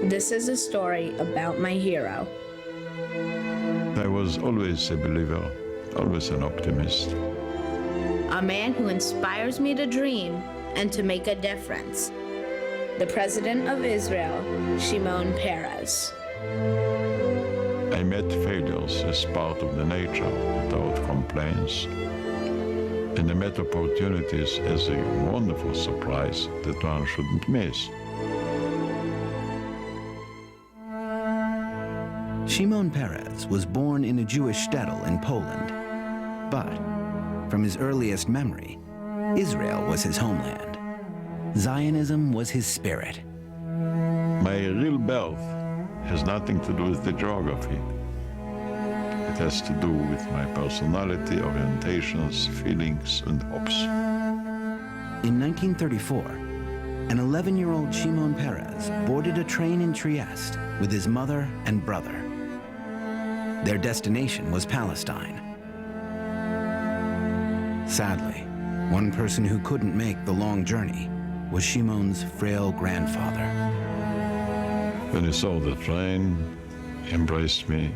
This is a story about my hero. I was always a believer, always an optimist. A man who inspires me to dream and to make a difference. The President of Israel, Shimon Peres. I met failures as part of the nature without complaints. And I met opportunities as a wonderful surprise that one shouldn't miss. Shimon Peres was born in a Jewish shtetl in Poland. But from his earliest memory, Israel was his homeland. Zionism was his spirit. My real birth has nothing to do with the geography. It has to do with my personality, orientations, feelings, and hopes. In 1934, an 11-year-old Shimon Peres boarded a train in Trieste with his mother and brother. Their destination was Palestine. Sadly, one person who couldn't make the long journey was Shimon's frail grandfather. When he saw the train, he embraced me,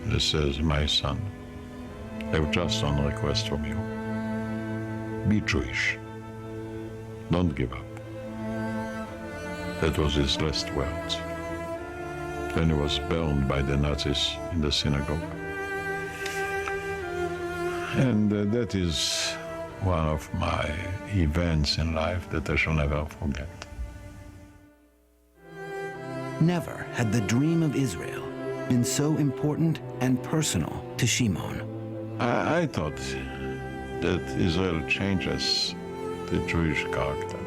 and he says, "My son, I have just one request from you. Be Jewish. Don't give up." That was his last words. Then he was burned by the Nazis in the synagogue. And that is one of my events in life that I shall never forget. Never had the dream of Israel been so important and personal to Shimon. I thought that Israel changes the Jewish character.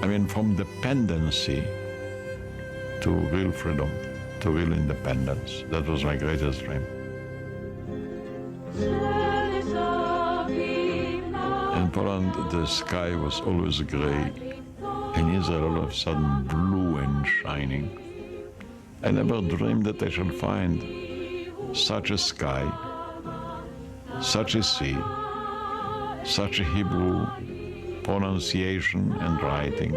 I mean, from dependency to real freedom, to real independence. That was my greatest dream. In Poland, the sky was always gray. In Israel, all of a sudden, blue and shining. I never dreamed that I shall find such a sky, such a sea, such a Hebrew pronunciation and writing.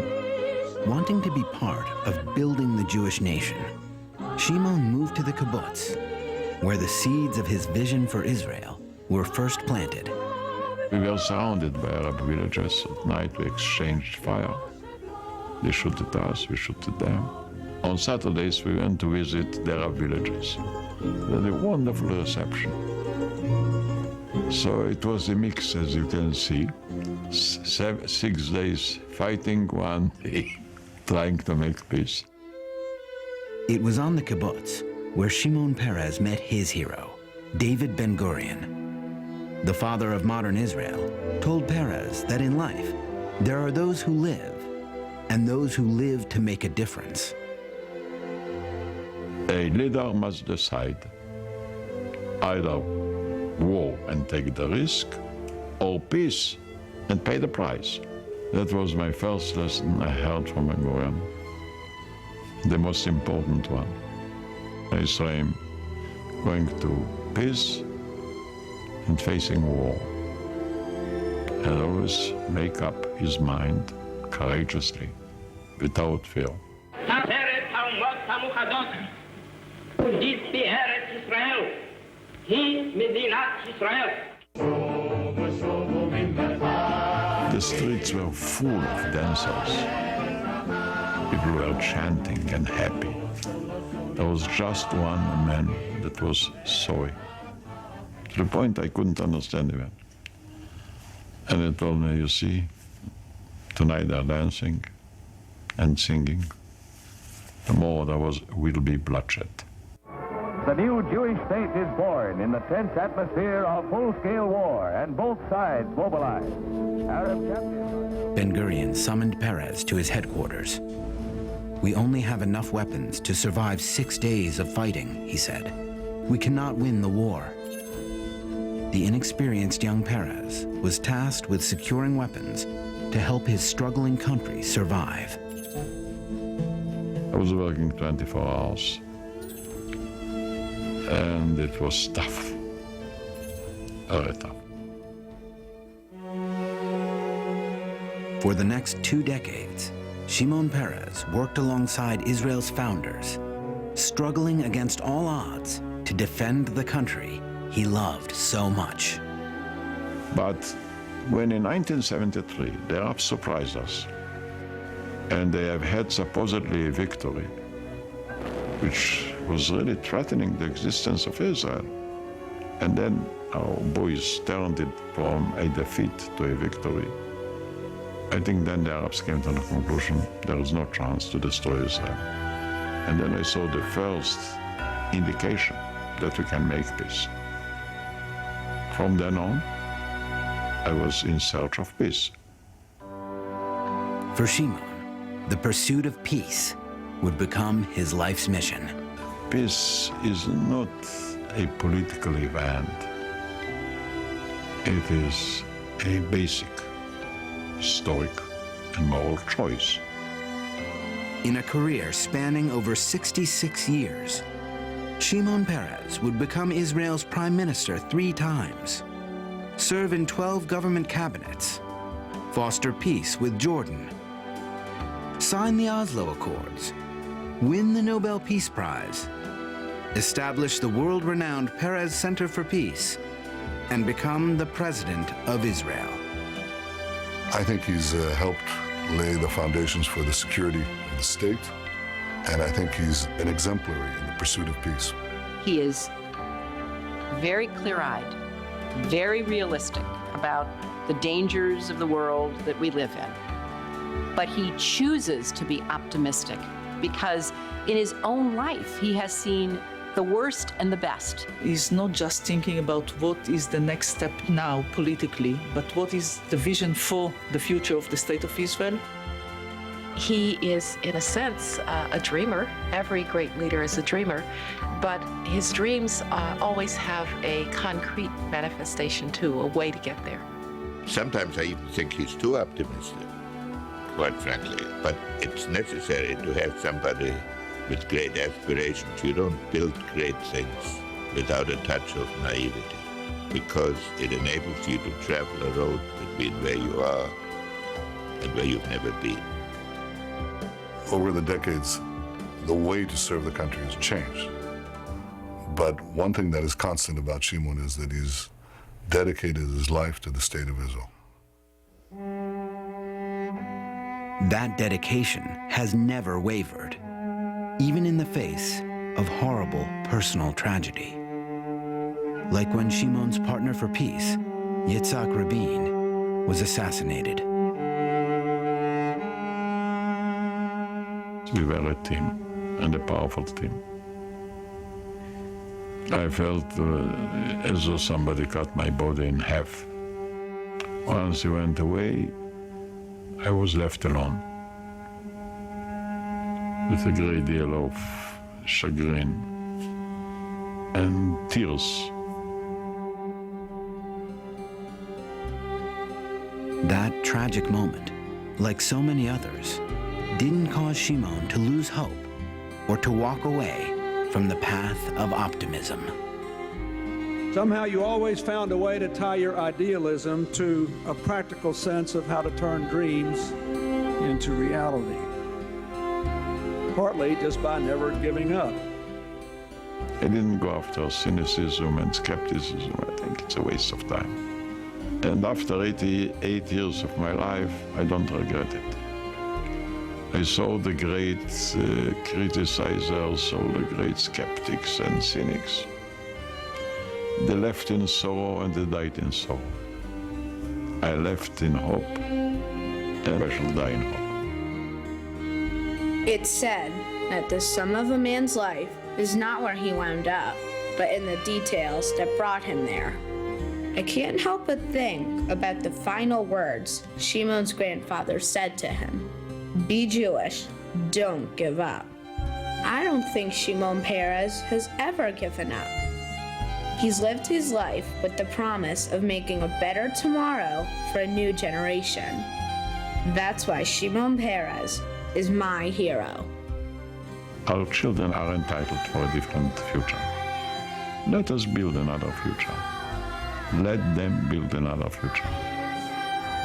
Wanting to be part of building the Jewish nation, Shimon moved to the kibbutz, where the seeds of his vision for Israel were first planted. We were surrounded by Arab villages. At night we exchanged fire. They shoot at us, we shoot at them. On Saturdays we went to visit the Arab villages. They had a wonderful reception. So it was a mix, as you can see. 6 days fighting, 1 day trying to make peace. It was on the kibbutz where Shimon Peres met his hero, David Ben-Gurion. The father of modern Israel told Peres that in life, there are those who live and those who live to make a difference. A leader must decide either war and take the risk, or peace and pay the price. That was my first lesson I heard from Ben-Gurion. The most important one. I saw him going to peace and facing war. And always make up his mind courageously, without fear. The streets were full of dancers. People were chanting and happy. There was just one man that was sorry. To the point I couldn't understand him. And he told me, "You see, tonight they're dancing and singing. Tomorrow there will be bloodshed." The new Jewish state is born in the tense atmosphere of full-scale war, and both sides mobilized. Arab champions. Ben-Gurion summoned Peres to his headquarters. "We only have enough weapons to survive 6 days of fighting," he said. "We cannot win the war." The inexperienced young Peres was tasked with securing weapons to help his struggling country survive. I was working 24 hours. And it was tough, very tough. For the next 2 decades, Shimon Peres worked alongside Israel's founders, struggling against all odds to defend the country he loved so much. But when in 1973 the Arabs surprised us, and they have had supposedly a victory, which was really threatening the existence of Israel, and then our boys turned it from a defeat to a victory, I think then the Arabs came to the conclusion there is no chance to destroy Israel. And then I saw the first indication that we can make peace. From then on, I was in search of peace. For Shimon, the pursuit of peace would become his life's mission. Peace is not a political event. It is a basic historic and moral choice. In a career spanning over 66 years, Shimon Peres would become Israel's prime minister 3 times, serve in 12 government cabinets, foster peace with Jordan, sign the Oslo Accords, win the Nobel Peace Prize, establish the world-renowned Peres Center for Peace, and become the president of Israel. I think he's helped lay the foundations for the security of the state, and I think he's an exemplary in the pursuit of peace. He is very clear-eyed, very realistic about the dangers of the world that we live in. But he chooses to be optimistic because in his own life, he has seen the worst and the best. He's not just thinking about what is the next step now politically, but what is the vision for the future of the State of Israel. He is, in a sense, a dreamer. Every great leader is a dreamer, but his dreams always have a concrete manifestation too, a way to get there. Sometimes I even think he's too optimistic, quite frankly. But it's necessary to have somebody with great aspirations. You don't build great things without a touch of naivety, because it enables you to travel a road between where you are and where you've never been. Over the decades, the way to serve the country has changed. But one thing that is constant about Shimon is that he's dedicated his life to the state of Israel. That dedication has never wavered, even in the face of horrible personal tragedy. Like when Shimon's partner for peace, Yitzhak Rabin, was assassinated. We were a team, and a powerful team. I felt as though somebody cut my body in half. Once he went away, I was left alone, with a great deal of chagrin and tears. That tragic moment, like so many others, didn't cause Shimon to lose hope or to walk away from the path of optimism. Somehow you always found a way to tie your idealism to a practical sense of how to turn dreams into reality. Partly just by never giving up. I didn't go after cynicism and skepticism. I think it's a waste of time. And after 88 years of my life, I don't regret it. I saw the great criticizers, all the great skeptics and cynics. They left in sorrow and they died in sorrow. I left in hope, and I shall die in hope. It's said that the sum of a man's life is not where he wound up, but in the details that brought him there. I can't help but think about the final words Shimon's grandfather said to him. Be Jewish, don't give up. I don't think Shimon Peres has ever given up. He's lived his life with the promise of making a better tomorrow for a new generation. That's why Shimon Peres is my hero. Our children are entitled for a different future. Let us build another future. Let them build another future.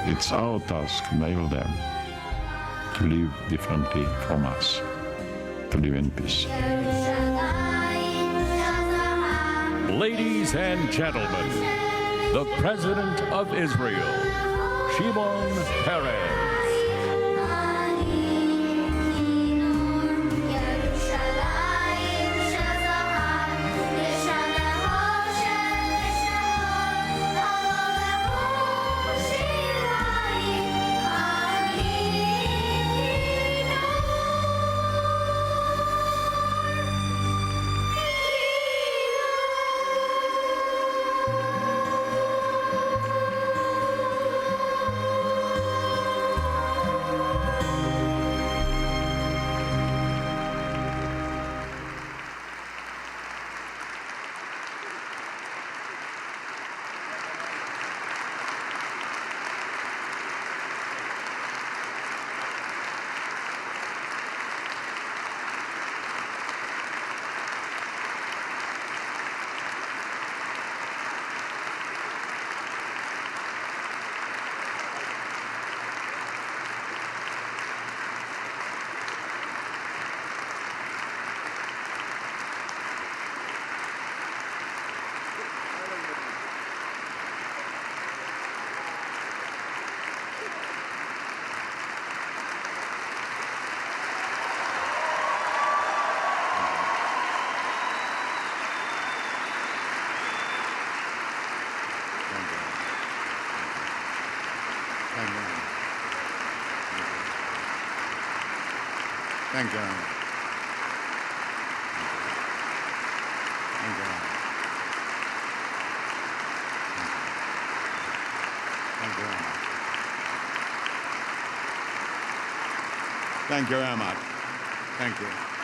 It's our task, enable them to live differently from us, to live in peace. Ladies and gentlemen, the President of Israel, Shimon Peres. Thank you. Thank you very much. Thank you.